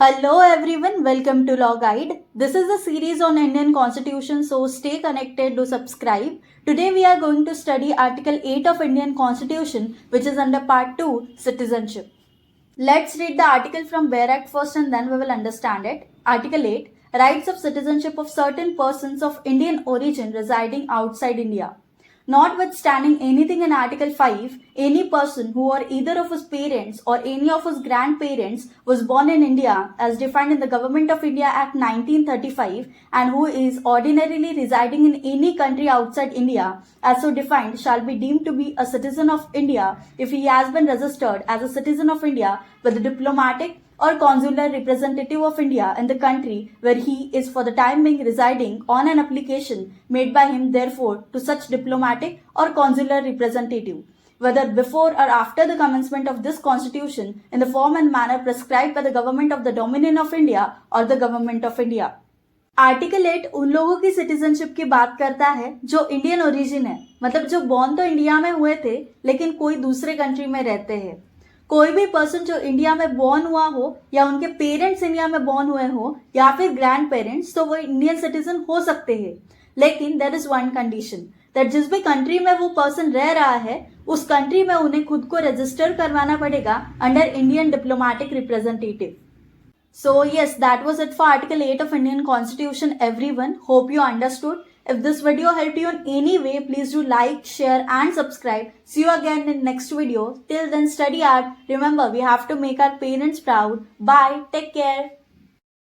Hello everyone, welcome to Law Guide. This is a series on Indian Constitution, so stay connected to subscribe. Today we are going to study Article 8 of Indian Constitution, which is under Part 2, Citizenship. Let's read the article from Bare Act first and then we will understand it. Article 8, Rights of Citizenship of Certain Persons of Indian Origin residing outside India. Notwithstanding anything in Article 5, any person who or either of his parents or any of his grandparents was born in India as defined in the Government of India Act 1935 and who is ordinarily residing in any country outside India as so defined shall be deemed to be a citizen of India if he has been registered as a citizen of India with the diplomatic or consular representative of India in the country where he is for the time being residing on an application made by him therefore to such diplomatic or consular representative, whether before or after the commencement of this constitution in the form and manner prescribed by the government of the Dominion of India or the government of India. Article 8 उन लोगों की citizenship की बात करता है जो Indian origin है, मतलब जो बॉर्न तो इंडिया में हुए थे लेकिन कोई दूसरे कंट्री में रहते हैं। कोई भी पर्सन जो इंडिया में बॉर्न हुआ हो या उनके पेरेंट्स इंडिया में बॉर्न हुए हो या फिर ग्रैंड पेरेंट्स, तो वो इंडियन सिटीजन हो सकते हैं। लेकिन there is one condition that जिस भी कंट्री में वो पर्सन रह रहा है उस कंट्री में उन्हें खुद को रजिस्टर करवाना पड़ेगा under Indian diplomatic representative. So yes, that was it for Article 8 of Indian Constitution everyone. Hope you understood. If this video helped you in any way, please do like, share and subscribe. See you again in next video. Till then, study hard. Remember, we have to make our parents proud. Bye. Take care.